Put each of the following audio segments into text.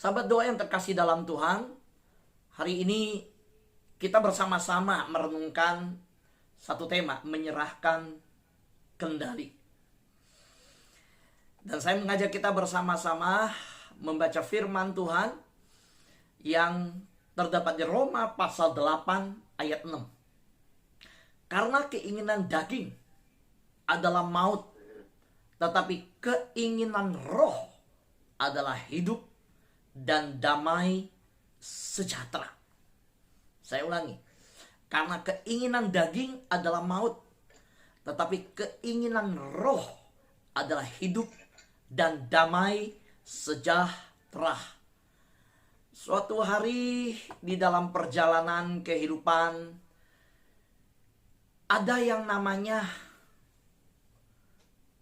Sahabat doa yang terkasih dalam Tuhan, hari ini kita bersama-sama merenungkan satu tema, menyerahkan kendali. Dan saya mengajak kita bersama-sama membaca firman Tuhan yang terdapat di Roma pasal 8 ayat 6. Karena keinginan daging adalah maut, tetapi keinginan roh adalah hidup dan damai sejahtera. Saya ulangi. Karena keinginan daging adalah maut, tetapi keinginan roh adalah hidup dan damai sejahtera. Suatu hari di dalam perjalanan kehidupan, ada yang namanya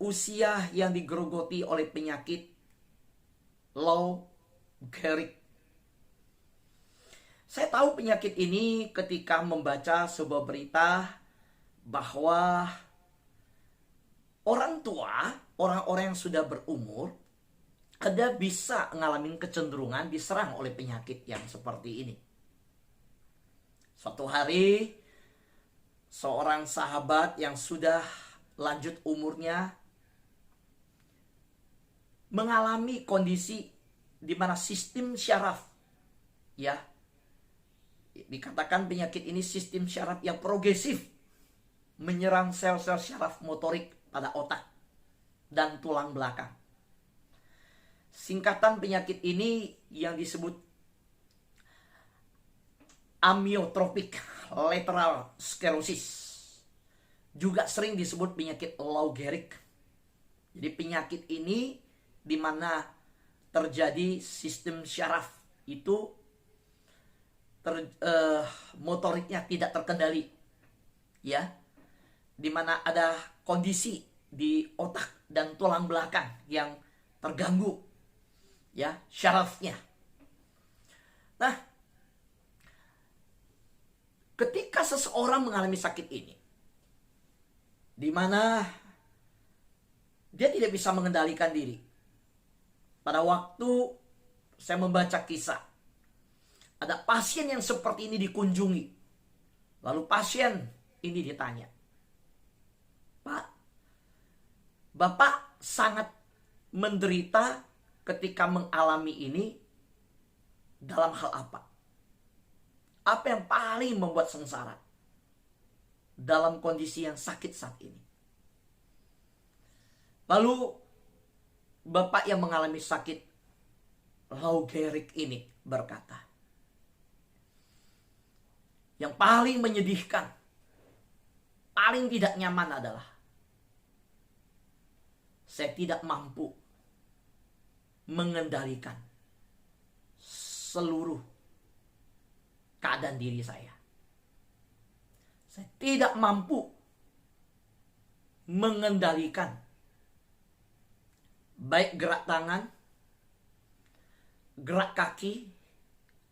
usia yang digerogoti oleh penyakit Lou Gehrig. Saya tahu penyakit ini ketika membaca sebuah berita bahwa orang tua, orang-orang yang sudah berumur, ada bisa ngalamin kecenderungan diserang oleh penyakit yang seperti ini. Suatu hari, seorang sahabat yang sudah lanjut umurnya mengalami kondisi di mana sistem syaraf, ya, dikatakan penyakit ini sistem syaraf yang progresif, menyerang sel-sel syaraf motorik pada otak dan tulang belakang. Singkatan penyakit ini yang disebut amyotrophic lateral sclerosis, juga sering disebut penyakit Lou Gehrig. Jadi penyakit ini di mana terjadi sistem syaraf itu motoriknya tidak terkendali, ya, di mana ada kondisi di otak dan tulang belakang yang terganggu, ya, syarafnya. Nah, ketika seseorang mengalami sakit ini, di mana dia tidak bisa mengendalikan diri. Pada waktu saya membaca kisah, ada pasien yang seperti ini dikunjungi. Lalu pasien ini ditanya, "Pak, Bapak sangat menderita ketika mengalami ini dalam hal apa? Apa yang paling membuat sengsara dalam kondisi yang sakit saat ini?" Lalu Bapak yang mengalami sakit Lou Gehrig ini berkata, "Yang paling menyedihkan, paling tidak nyaman adalah saya tidak mampu mengendalikan seluruh keadaan diri saya. Saya tidak mampu mengendalikan baik gerak tangan, gerak kaki,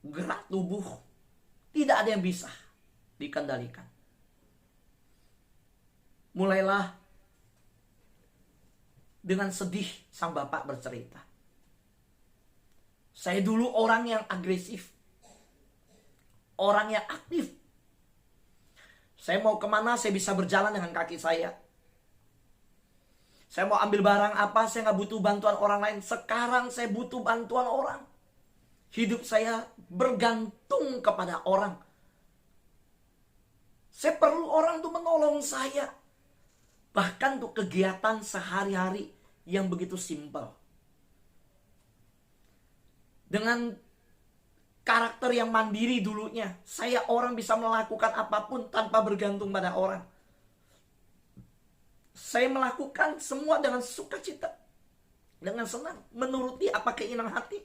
gerak tubuh. Tidak ada yang bisa dikendalikan." Mulailah dengan sedih sang bapak bercerita, "Saya dulu orang yang agresif, orang yang aktif. Saya mau kemana saya bisa berjalan dengan kaki saya. Saya mau ambil barang apa, saya gak butuh bantuan orang lain. Sekarang saya butuh bantuan orang. Hidup saya bergantung kepada orang. Saya perlu orang untuk menolong saya. Bahkan untuk kegiatan sehari-hari yang begitu simpel. Dengan karakter yang mandiri dulunya, saya orang bisa melakukan apapun tanpa bergantung pada orang. Saya melakukan semua dengan sukacita, dengan senang, menuruti apa keinginan hati.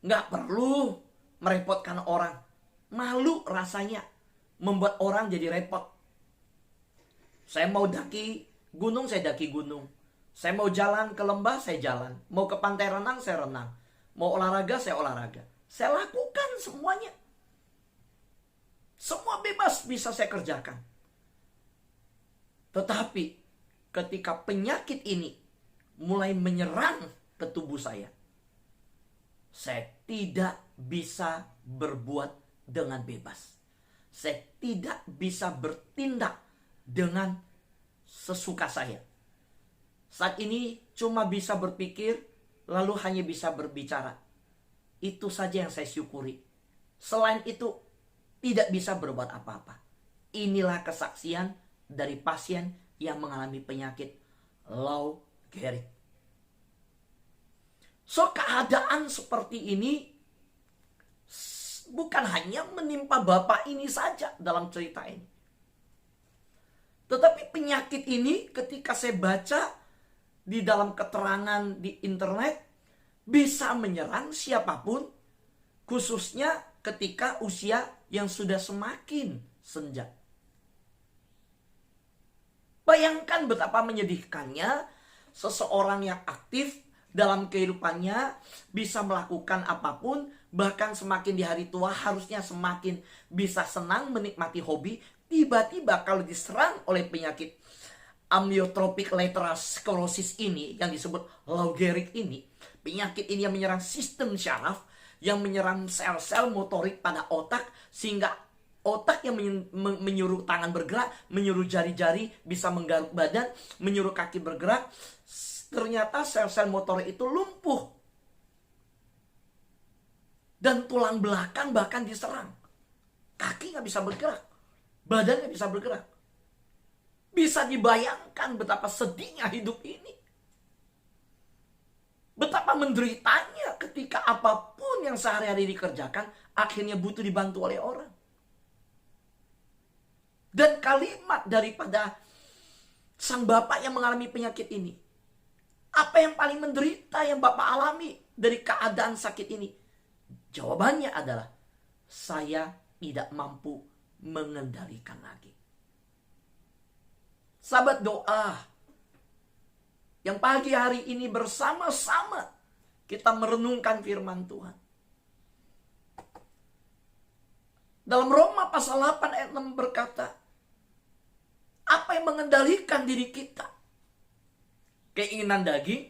Nggak perlu merepotkan orang. Malu rasanya membuat orang jadi repot. Saya mau daki gunung, saya daki gunung. Saya mau jalan ke lembah, saya jalan. Mau ke pantai renang, saya renang. Mau olahraga, saya olahraga. Saya lakukan semuanya. Semua bebas bisa saya kerjakan. Tetapi ketika penyakit ini mulai menyerang ke tubuh saya, Saya tidak bisa berbuat dengan bebas. Saya tidak bisa bertindak dengan sesuka saya. Saat ini cuma bisa berpikir, lalu hanya bisa berbicara. Itu saja yang saya syukuri. Selain itu, tidak bisa berbuat apa-apa. Inilah kesaksian dari pasien yang mengalami penyakit Lou Gehrig. So, keadaan seperti ini bukan hanya menimpa bapak ini saja dalam cerita ini. Tetapi penyakit ini ketika saya baca di dalam keterangan di internet, bisa menyerang siapapun, khususnya ketika usia yang sudah semakin senja. Bayangkan betapa menyedihkannya seseorang yang aktif dalam kehidupannya bisa melakukan apapun, bahkan semakin di hari tua harusnya semakin bisa senang menikmati hobi. Tiba-tiba kalau diserang oleh penyakit amyotrophic lateral sclerosis ini yang disebut Lou Gehrig ini, penyakit ini yang menyerang sistem syaraf, yang menyerang sel-sel motorik pada otak, sehingga otak yang menyuruh tangan bergerak, menyuruh jari-jari bisa menggaruk badan, menyuruh kaki bergerak. Ternyata sel-sel motorik itu lumpuh. Dan tulang belakang bahkan diserang. Kaki nggak bisa bergerak. Badan nggak bisa bergerak. Bisa dibayangkan betapa sedihnya hidup ini. Betapa menderitanya ketika apapun yang sehari-hari dikerjakan, akhirnya butuh dibantu oleh orang. Dan kalimat daripada sang bapak yang mengalami penyakit ini, apa yang paling menderita yang bapak alami dari keadaan sakit ini? Jawabannya adalah, saya tidak mampu mengendalikan lagi. Sahabat doa, yang pagi hari ini bersama-sama kita merenungkan firman Tuhan. Dalam Roma pasal 8 ayat 6 berkata, apa yang mengendalikan diri kita? Keinginan daging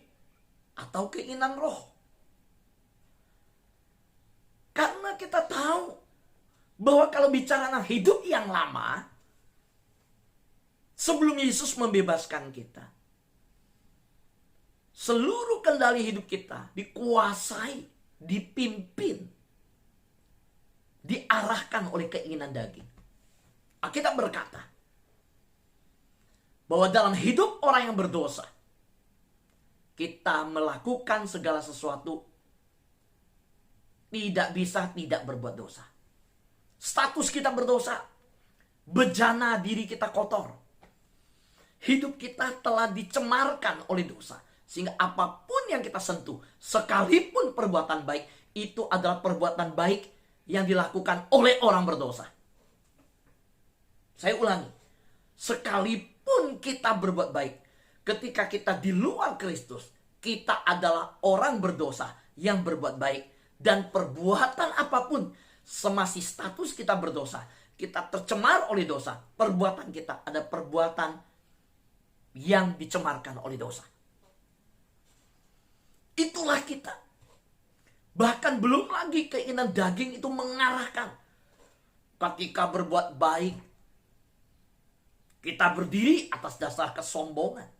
atau keinginan roh? Karena kita tahu bahwa kalau bicara tentang hidup yang lama, sebelum Yesus membebaskan kita, seluruh kendali hidup kita dikuasai, dipimpin, diarahkan oleh keinginan daging. Alkitab berkata bahwa dalam hidup orang yang berdosa, kita melakukan segala sesuatu tidak bisa tidak berbuat dosa. Status kita berdosa, bejana diri kita kotor. Hidup kita telah dicemarkan oleh dosa. Sehingga apapun yang kita sentuh, sekalipun perbuatan baik, itu adalah perbuatan baik yang dilakukan oleh orang berdosa. Saya ulangi, sekalipun kita berbuat baik, ketika kita di luar Kristus, kita adalah orang berdosa yang berbuat baik. Dan perbuatan apapun, semasih status kita berdosa, kita tercemar oleh dosa, perbuatan kita ada perbuatan yang dicemarkan oleh dosa. Itulah kita. Bahkan belum lagi keinginan daging itu mengarahkan. Ketika berbuat baik, kita berdiri atas dasar kesombongan.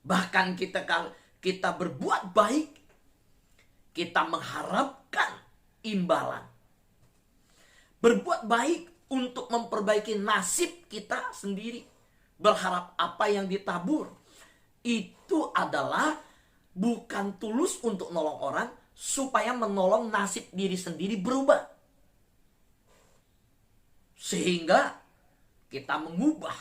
Bahkan kita berbuat baik, kita mengharapkan imbalan. Berbuat baik untuk memperbaiki nasib kita sendiri. Berharap apa yang ditabur itu adalah bukan tulus untuk nolong orang, supaya menolong nasib diri sendiri berubah. Sehingga kita mengubah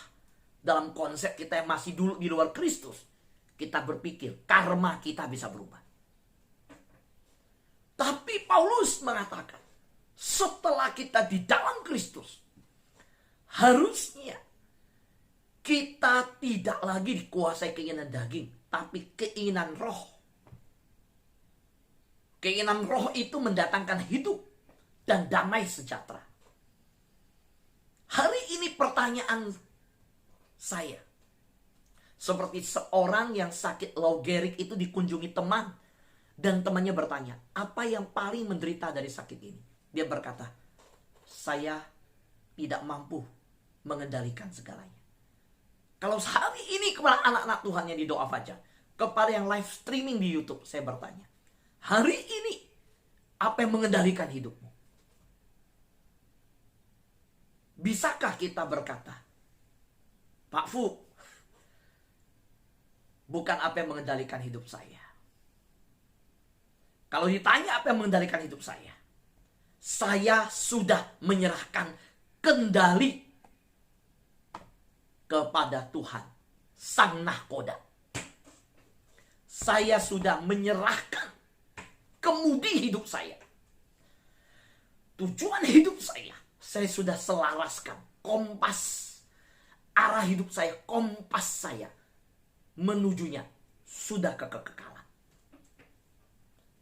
dalam konsep kita yang masih dulu di luar Kristus. Kita berpikir karma kita bisa berubah. Tapi Paulus mengatakan, setelah kita di dalam Kristus, harusnya kita tidak lagi dikuasai keinginan daging, tapi keinginan roh. Keinginan roh itu mendatangkan hidup dan damai sejahtera. Hari ini pertanyaan saya, seperti seorang yang sakit Lou Gehrig itu dikunjungi teman, Dan temannya bertanya, apa yang paling menderita dari sakit ini? Dia berkata, saya tidak mampu mengendalikan segalanya. Kalau hari ini kepada anak-anak Tuhan yang di Doa Fajar, kepada yang live streaming di YouTube, saya bertanya, hari ini apa yang mengendalikan hidupmu? Bisakah kita berkata, Pak Fu, bukan apa yang mengendalikan hidup saya. Kalau ditanya apa yang mengendalikan hidup saya sudah menyerahkan kendali kepada Tuhan, Sang Nahkoda. Saya sudah menyerahkan kemudi hidup saya. Tujuan hidup saya sudah selaraskan. Kompas arah hidup saya, kompas saya menujunya sudah ke kekekalan.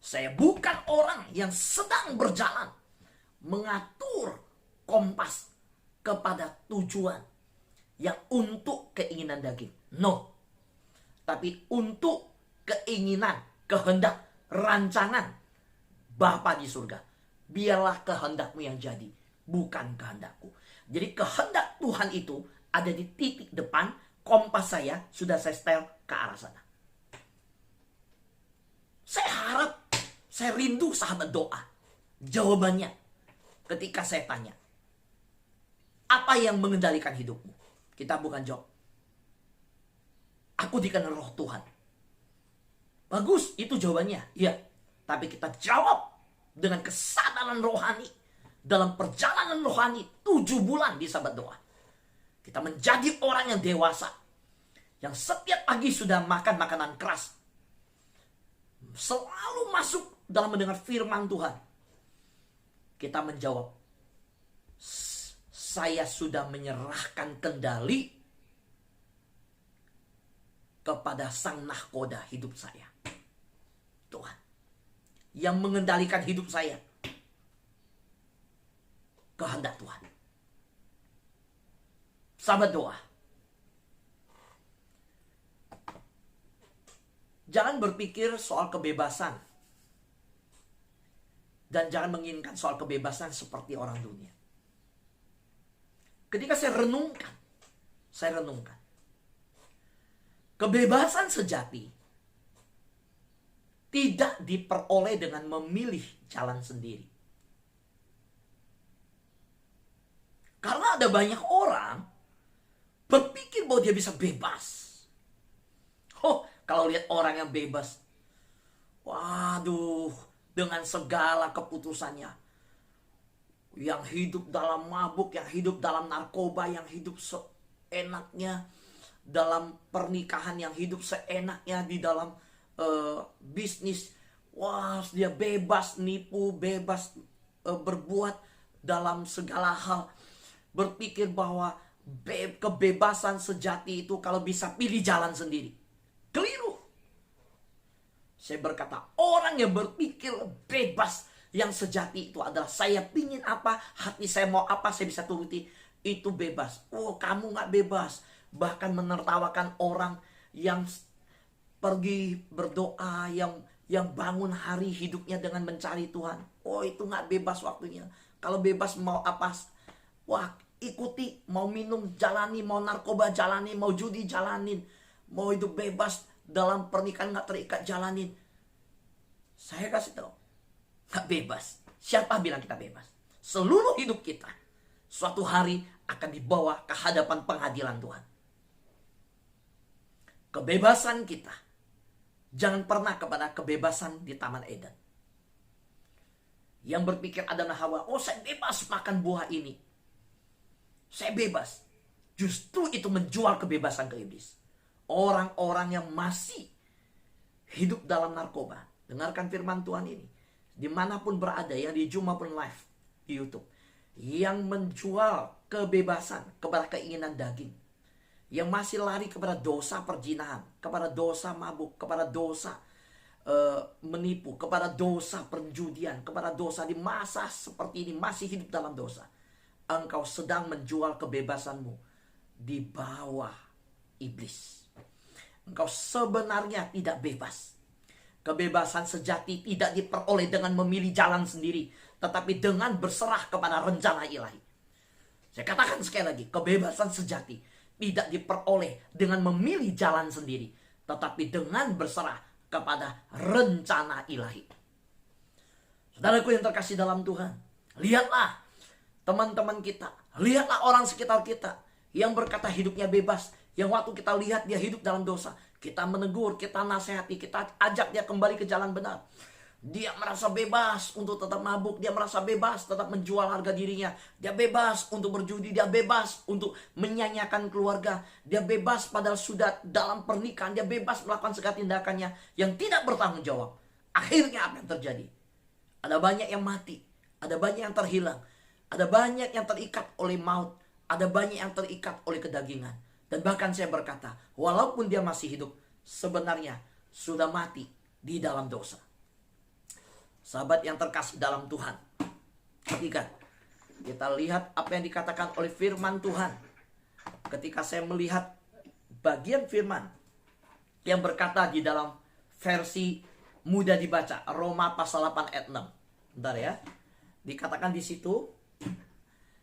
Saya bukan orang yang sedang berjalan mengatur kompas kepada tujuan yang untuk keinginan daging. No. Tapi untuk keinginan, kehendak, rancangan Bapa di surga. Biarlah kehendakmu yang jadi, bukan kehendakku. Jadi kehendak Tuhan itu ada di titik depan, kompas saya sudah saya setel ke arah sana. Saya harap, saya rindu sahabat doa. Jawabannya ketika saya tanya, apa yang mengendalikan hidupmu? Kita bukan jawab, aku dikenal roh Tuhan. Bagus, itu jawabannya. Iya, tapi kita jawab dengan kesadaran rohani. Dalam perjalanan rohani 7 bulan di sahabat doa, kita menjadi orang yang dewasa, yang setiap pagi sudah makan makanan keras, selalu masuk dalam mendengar firman Tuhan. Kita menjawab, saya sudah menyerahkan kendali kepada Sang Nahkoda hidup saya. Tuhan yang mengendalikan hidup saya, kehendak Tuhan. Sahabat doa, jangan berpikir soal kebebasan, dan jangan menginginkan soal kebebasan seperti orang dunia. Ketika saya renungkan, kebebasan sejati tidak diperoleh dengan memilih jalan sendiri. Karena ada banyak orang berpikir bahwa dia bisa bebas. Oh, kalau lihat orang yang bebas, waduh, dengan segala keputusannya, yang hidup dalam mabuk, yang hidup dalam narkoba, yang hidup seenaknya dalam pernikahan, yang hidup seenaknya di dalam bisnis. Wah, dia bebas nipu, bebas berbuat dalam segala hal. Berpikir bahwa kebebasan sejati itu kalau bisa pilih jalan sendiri. Keliru. Saya berkata, orang yang berpikir bebas yang sejati itu adalah saya pingin apa, hati saya mau apa, saya bisa turuti. Itu bebas. Oh, kamu gak bebas. Bahkan menertawakan orang yang pergi berdoa, yang bangun hari hidupnya dengan mencari Tuhan. Oh, itu gak bebas waktunya. Kalau bebas mau apa, wah, ikuti. Mau minum, jalani. Mau narkoba, jalani. Mau judi, jalanin. Mau hidup bebas dalam pernikahan gak terikat, jalanin. Saya kasih tahu, gak bebas. Siapa bilang kita bebas? Seluruh hidup kita suatu hari akan dibawa ke hadapan pengadilan Tuhan. Kebebasan kita jangan pernah kepada kebebasan di Taman Eden. Yang berpikir Adam dan Hawa, oh saya bebas makan buah ini, saya bebas. Justru itu menjual kebebasan ke iblis. Orang-orang yang masih hidup dalam narkoba, dengarkan firman Tuhan ini, dimanapun berada, yang di Zoom maupun live di YouTube, yang menjual kebebasan kepada keinginan daging, yang masih lari kepada dosa perzinahan, kepada dosa mabuk, kepada dosa menipu, kepada dosa perjudian, kepada dosa di masa seperti ini masih hidup dalam dosa. Engkau sedang menjual kebebasanmu di bawah iblis. Engkau sebenarnya tidak bebas. Kebebasan sejati tidak diperoleh dengan memilih jalan sendiri, tetapi dengan berserah kepada rencana ilahi. Saya katakan sekali lagi, kebebasan sejati tidak diperoleh dengan memilih jalan sendiri, tetapi dengan berserah kepada rencana ilahi. Saudaraku yang terkasih dalam Tuhan, lihatlah teman-teman kita, lihatlah orang sekitar kita yang berkata hidupnya bebas, yang waktu kita lihat dia hidup dalam dosa, kita menegur, kita nasihati, kita ajak dia kembali ke jalan benar. Dia merasa bebas untuk tetap mabuk, dia merasa bebas tetap menjual harga dirinya, dia bebas untuk berjudi, dia bebas untuk menyanyiakan keluarga, dia bebas padahal sudah dalam pernikahan, dia bebas melakukan segala tindakannya yang tidak bertanggung jawab. Akhirnya apa yang terjadi? Ada banyak yang mati, ada banyak yang terhilang, ada banyak yang terikat oleh maut, ada banyak yang terikat oleh kedagingan. Dan bahkan saya berkata, walaupun dia masih hidup, sebenarnya sudah mati di dalam dosa. Sahabat yang terkasih dalam Tuhan, perhatikan, kita lihat apa yang dikatakan oleh firman Tuhan. Ketika saya melihat bagian firman yang berkata di dalam versi mudah dibaca, Roma pasal 8 ayat 6. Bentar ya. Dikatakan di situ,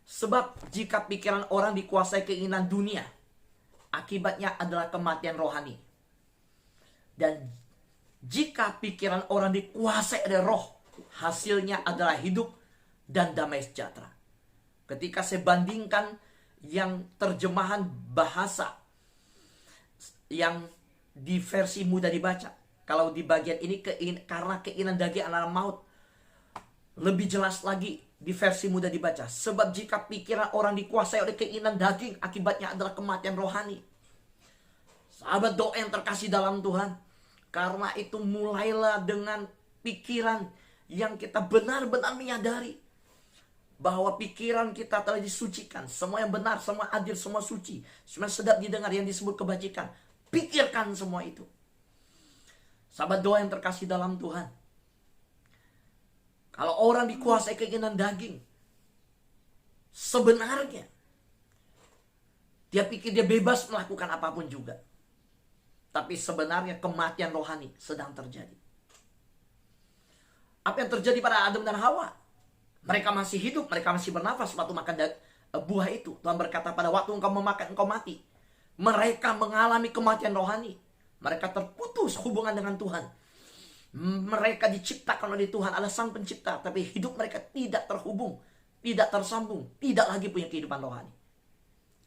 sebab jika pikiran orang dikuasai keinginan dunia, akibatnya adalah kematian rohani. Dan jika pikiran orang dikuasai oleh roh, hasilnya adalah hidup dan damai sejahtera. Ketika saya bandingkan yang terjemahan bahasa yang di versi mudah dibaca, kalau di bagian ini karena keinginan daging adalah maut, lebih jelas lagi di versi mudah dibaca, sebab jika pikiran orang dikuasai oleh keinginan daging, akibatnya adalah kematian rohani. Sahabat doa yang terkasih dalam Tuhan, karena itu mulailah dengan pikiran yang kita benar-benar menyadari bahwa pikiran kita telah disucikan. Semua yang benar, semua adil, semua suci, semua sedap didengar yang disebut kebajikan. Pikirkan semua itu. Sahabat doa yang terkasih dalam Tuhan, kalau orang dikuasai keinginan daging, sebenarnya dia pikir dia bebas melakukan apapun juga. Tapi sebenarnya kematian rohani sedang terjadi. Apa yang terjadi pada Adam dan Hawa? Mereka masih hidup, mereka masih bernafas waktu makan buah itu. Tuhan berkata, pada waktu engkau memakan, engkau mati. Mereka mengalami kematian rohani. Mereka terputus hubungan dengan Tuhan. Mereka diciptakan oleh Tuhan, adalah Sang Pencipta, tapi hidup mereka tidak terhubung, tidak tersambung, tidak lagi punya kehidupan rohani.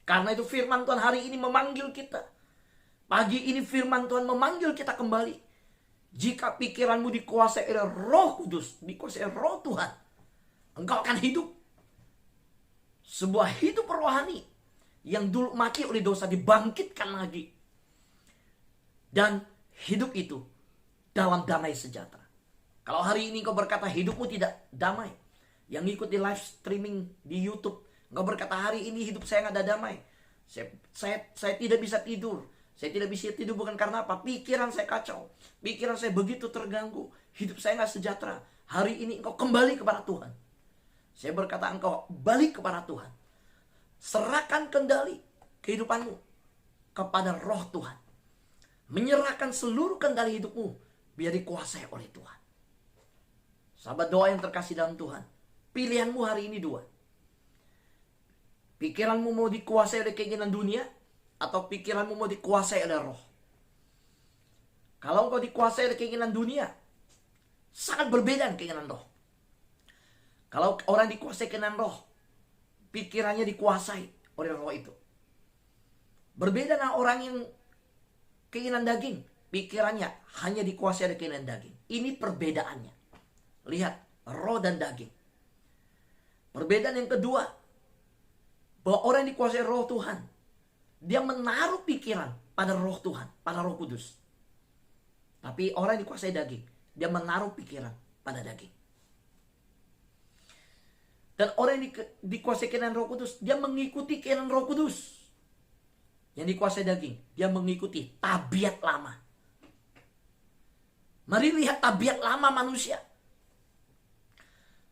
Karena itu firman Tuhan hari ini memanggil kita. Pagi ini firman Tuhan memanggil kita kembali. Jika pikiranmu dikuasai oleh Roh Kudus, dikuasai oleh Roh Tuhan, engkau akan hidup sebuah hidup rohani yang dulu mati oleh dosa, dibangkitkan lagi. Dan hidup itu dalam damai sejahtera. Kalau hari ini kau berkata hidupmu tidak damai, yang ngikuti live streaming di YouTube, kau berkata hari ini hidup saya nggak ada damai, saya tidak bisa tidur, saya tidak bisa tidur bukan karena apa? Pikiran saya kacau, pikiran saya begitu terganggu, hidup saya nggak sejahtera. Hari ini engkau kembali kepada Tuhan. Saya berkata engkau balik kepada Tuhan. Serahkan kendali kehidupanmu kepada Roh Tuhan. Menyerahkan seluruh kendali hidupmu biar dikuasai oleh Tuhan. Sahabat doa yang terkasih dalam Tuhan, pilihanmu hari ini dua. Pikiranmu mau dikuasai oleh keinginan dunia, atau pikiranmu mau dikuasai oleh roh. Kalau engkau dikuasai oleh keinginan dunia, sangat berbeda dengan keinginan roh. Kalau orang dikuasai keinginan roh, pikirannya dikuasai oleh roh itu. Berbeda dengan orang yang keinginan daging, pikirannya hanya dikuasai oleh keinginan daging. Ini perbedaannya. Lihat, roh dan daging. Perbedaan yang kedua, bahwa orang yang dikuasai roh Tuhan, dia menaruh pikiran pada roh Tuhan, pada Roh Kudus. Tapi orang yang dikuasai daging, dia menaruh pikiran pada daging. Dan orang yang dikuasai keinginan Roh Kudus, dia mengikuti keinginan Roh Kudus. Yang dikuasai daging, dia mengikuti tabiat lama. Mari lihat tabiat lama manusia.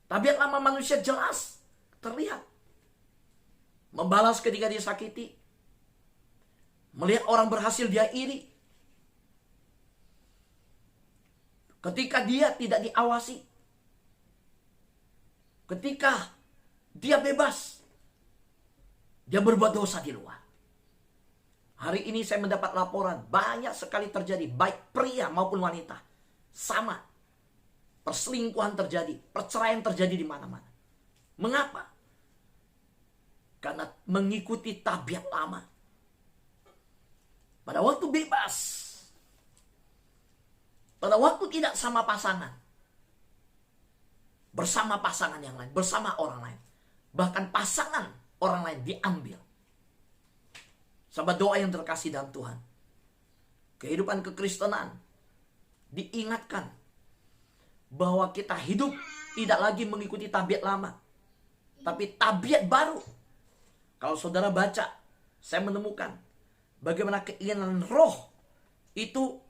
Tabiat lama manusia jelas terlihat. Membalas ketika dia sakiti. Melihat orang berhasil dia iri. ketika dia tidak diawasi, ketika dia bebas, dia berbuat dosa di luar. Hari ini saya mendapat laporan banyak sekali terjadi, baik pria maupun wanita. Sama. Perselingkuhan terjadi, perceraian terjadi di mana-mana. Mengapa? Karena mengikuti tabiat lama. Pada waktu bebas, pada waktu tidak sama pasangan, bersama pasangan yang lain, bersama orang lain, bahkan pasangan orang lain diambil. Sahabat doa yang terkasih dalam Tuhan, kehidupan kekristenan diingatkan bahwa kita hidup tidak lagi mengikuti tabiat lama, tapi tabiat baru. Kalau saudara baca, saya menemukan bagaimana keinginan roh itu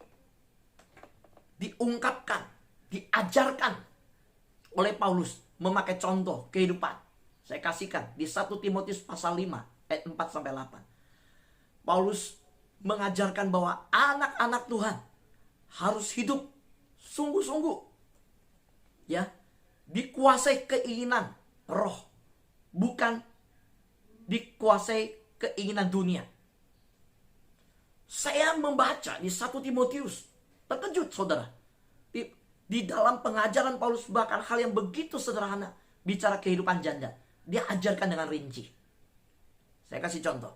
diungkapkan, diajarkan oleh Paulus memakai contoh kehidupan. Saya kasihkan di 1 Timotius pasal 5 ayat 4-8. Paulus mengajarkan bahwa anak-anak Tuhan harus hidup sungguh-sungguh, ya, dikuasai keinginan roh, bukan dikuasai keinginan dunia. Saya membaca di 1 Timotius, terkejut saudara. Di dalam pengajaran Paulus bahkan hal yang begitu sederhana, bicara kehidupan janda, dia ajarkan dengan rinci. Saya kasih contoh.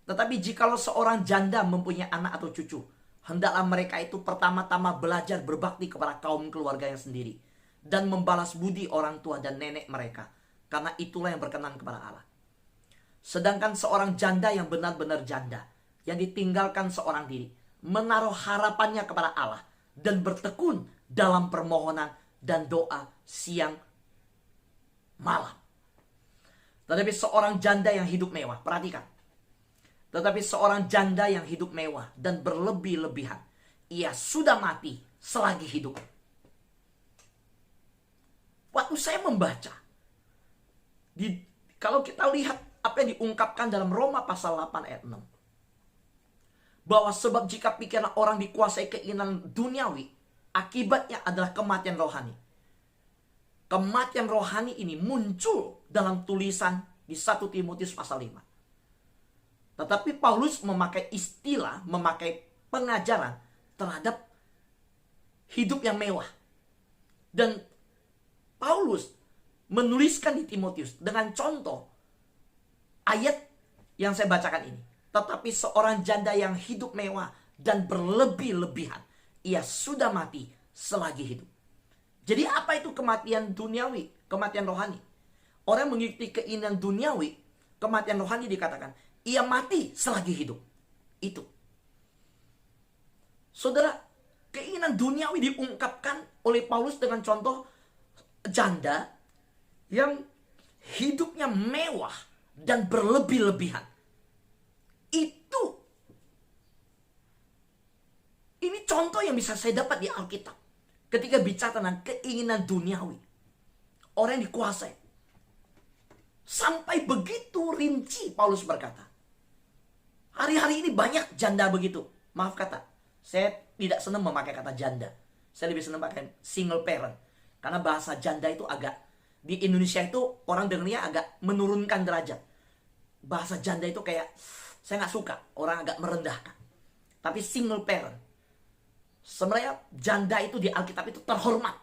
Tetapi jikalau seorang janda mempunyai anak atau cucu, hendaklah mereka itu pertama-tama belajar berbakti kepada kaum keluarganya sendiri, dan membalas budi orang tua dan nenek mereka, karena itulah yang berkenan kepada Allah. Sedangkan seorang janda yang benar-benar janda, yang ditinggalkan seorang diri, menaruh harapannya kepada Allah, dan bertekun dalam permohonan dan doa siang malam. Tetapi seorang janda yang hidup mewah, perhatikan. Tetapi seorang janda yang hidup mewah dan berlebih-lebihan, ia sudah mati selagi hidup. Waktu saya membaca, kalau kita lihat apa yang diungkapkan dalam Roma pasal 8 ayat 6. Bahwa sebab jika pikiran orang dikuasai keinginan duniawi, akibatnya adalah kematian rohani. Kematian rohani ini muncul dalam tulisan di 1 Timotius pasal 5. Tetapi Paulus memakai istilah, memakai pengajaran terhadap hidup yang mewah. Dan Paulus menuliskan di Timotius dengan contoh ayat yang saya bacakan ini. Tetapi seorang janda yang hidup mewah dan berlebih-lebihan, ia sudah mati selagi hidup. Jadi apa itu kematian duniawi, kematian rohani? Orang mengikuti keinginan duniawi, kematian rohani dikatakan, ia mati selagi hidup. Itu. Saudara, keinginan duniawi diungkapkan oleh Paulus dengan contoh janda yang hidupnya mewah dan berlebih-lebihan. Ini contoh yang bisa saya dapat di Alkitab. Ketika bicara tentang keinginan duniawi, orang yang dikuasai. Sampai begitu rinci Paulus berkata. Hari-hari ini banyak janda begitu. Maaf kata, saya tidak senang memakai kata janda. Saya lebih senang pakai single parent. Karena bahasa janda itu agak, di Indonesia itu orang dengarnya agak menurunkan derajat. Bahasa janda itu kayak, saya gak suka, orang agak merendahkan. Tapi single parent, sebenarnya janda itu di Alkitab itu terhormat.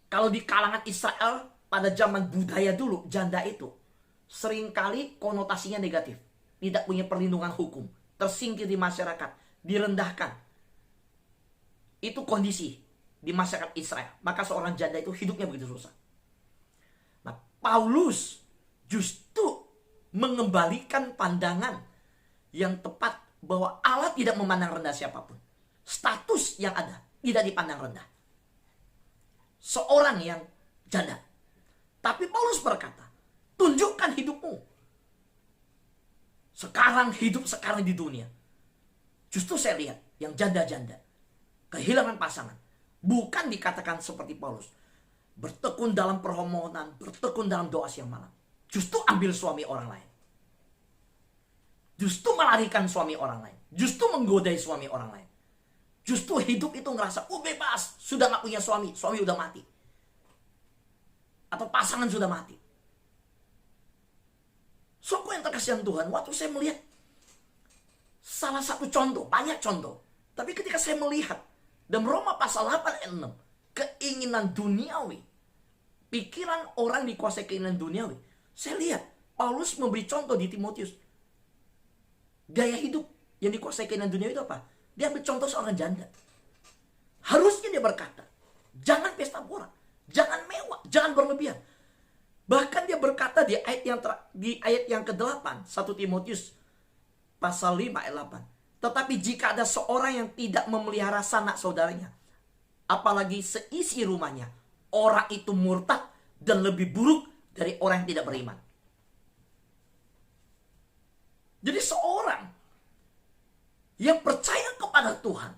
Kalau di kalangan Israel pada zaman budaya dulu, janda itu seringkali konotasinya negatif. Tidak punya perlindungan hukum, tersingkir di masyarakat, direndahkan. Itu kondisi di masyarakat Israel. Maka seorang janda itu hidupnya begitu susah. Nah, Paulus justru mengembalikan pandangan yang tepat bahwa Allah tidak memandang rendah siapapun. Status yang ada tidak dipandang rendah. Seorang yang janda. Tapi Paulus berkata, tunjukkan hidupmu. Sekarang hidup sekarang di dunia. Justru saya lihat yang janda-janda kehilangan pasangan. Bukan dikatakan seperti Paulus, bertekun dalam permohonan, bertekun dalam doa siang malam. Justru ambil suami orang lain. Justru melarikan suami orang lain. Justru menggodai suami orang lain. Justru hidup itu ngerasa, bebas, sudah gak punya suami, suami udah mati. Atau pasangan sudah mati. Soalku yang terkasihan Tuhan, waktu saya melihat salah satu contoh, banyak contoh. Tapi ketika saya melihat dalam Roma pasal 8 ayat 6, keinginan duniawi, pikiran orang dikuasai keinginan duniawi. Saya lihat Paulus memberi contoh di Timotius. Gaya hidup yang dikuasai keinginan duniawi itu apa? Dia ambil contoh seorang janda. Harusnya dia berkata, jangan pesta pora, jangan mewah, jangan berlebihan. Bahkan dia berkata di ayat yang ke-8, 1 Timotius pasal 5 ayat 8. Tetapi jika ada seorang yang tidak memelihara sanak saudaranya, apalagi seisi rumahnya, orang itu murtad dan lebih buruk dari orang yang tidak beriman. Jadi seorang yang percaya kepada Tuhan,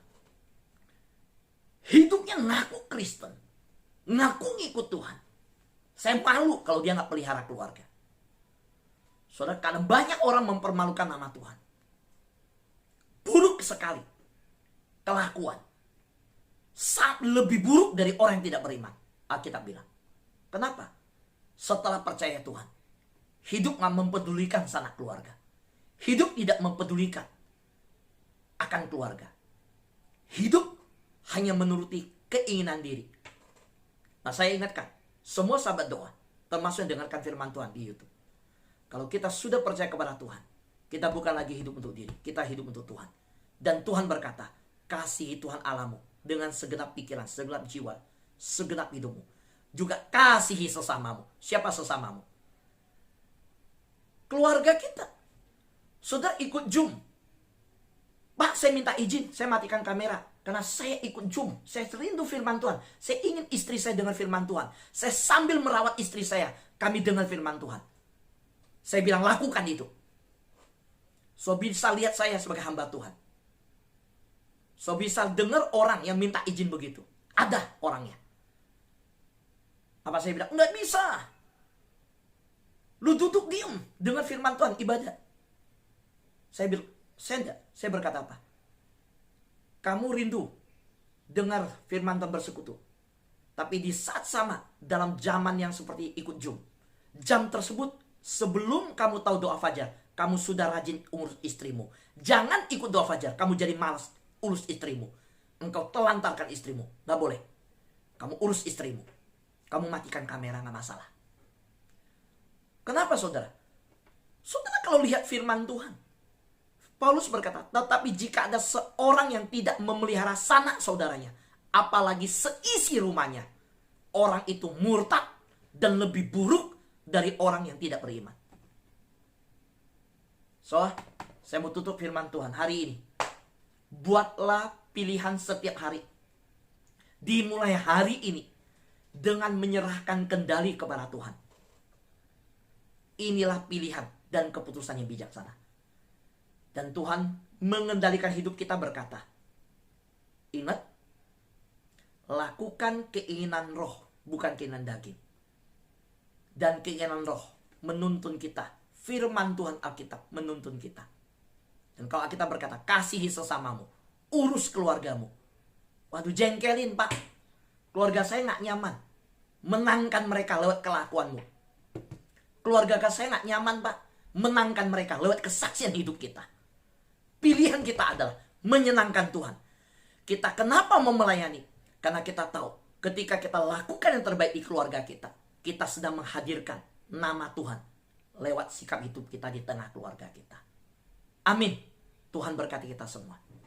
hidupnya ngaku Kristen, ngaku ngikut Tuhan. Saya malu kalau dia nggak pelihara keluarga. Saudara, karena banyak orang mempermalukan nama Tuhan. Buruk sekali kelakuan. Sangat lebih buruk dari orang yang tidak beriman. Alkitab bilang. Kenapa? Setelah percaya Tuhan, hidup nggak mempedulikan sanak keluarga. Hidup tidak mempedulikan akan keluarga. Hidup hanya menuruti keinginan diri. Nah, saya ingatkan, semua sahabat doa, termasuk yang dengarkan firman Tuhan di YouTube. Kalau kita sudah percaya kepada Tuhan, kita bukan lagi hidup untuk diri, kita hidup untuk Tuhan. Dan Tuhan berkata, kasihi Tuhan Allahmu dengan segenap pikiran, segenap jiwa, segenap hidupmu. Juga kasihi sesamamu. Siapa sesamamu? Keluarga kita. Saudara ikut Zoom. Pak, saya minta izin, saya matikan kamera. Karena saya ikut Zoom. Saya rindu firman Tuhan. Saya ingin istri saya dengar firman Tuhan. Saya sambil merawat istri saya, kami dengar firman Tuhan. Saya bilang, lakukan itu. So bisa lihat saya sebagai hamba Tuhan. So bisa dengar orang yang minta izin begitu. Ada orangnya. Apa saya bilang? Enggak bisa. Lu duduk diam dengar firman Tuhan, ibadah. Saya bilang, saya berkata apa? Kamu rindu dengar firman Tuhan bersekutu. Tapi di saat sama, dalam zaman yang seperti ikut Zoom, jam tersebut sebelum kamu tahu doa fajar, kamu sudah rajin urus istrimu. Jangan ikut doa fajar, kamu jadi malas urus istrimu. Engkau telantarkan istrimu. Gak boleh. Kamu urus istrimu. Kamu matikan kamera, gak masalah. Kenapa saudara? Saudara kalau lihat firman Tuhan, Paulus berkata, tetapi jika ada seorang yang tidak memelihara sanak saudaranya, apalagi seisi rumahnya, orang itu murtad dan lebih buruk dari orang yang tidak beriman. So, saya mau tutup firman Tuhan hari ini. Buatlah pilihan setiap hari. Dimulai hari ini dengan menyerahkan kendali kepada Tuhan. Inilah pilihan dan keputusan yang bijaksana. Dan Tuhan mengendalikan hidup kita berkata, ingat, lakukan keinginan roh, bukan keinginan daging. Dan keinginan roh menuntun kita. Firman Tuhan Alkitab menuntun kita. Dan kalau Alkitab berkata, kasihi sesamamu, urus keluargamu. Waduh, jengkelin pak, keluarga saya gak nyaman. Menangkan mereka lewat kelakuanmu. Keluarga saya gak nyaman pak, menangkan mereka lewat kesaksian hidup kita. Pilihan kita adalah menyenangkan Tuhan. Kita kenapa mau melayani? Karena kita tahu ketika kita lakukan yang terbaik di keluarga kita, kita sedang menghadirkan nama Tuhan lewat sikap hidup kita di tengah keluarga kita. Amin. Tuhan berkati kita semua.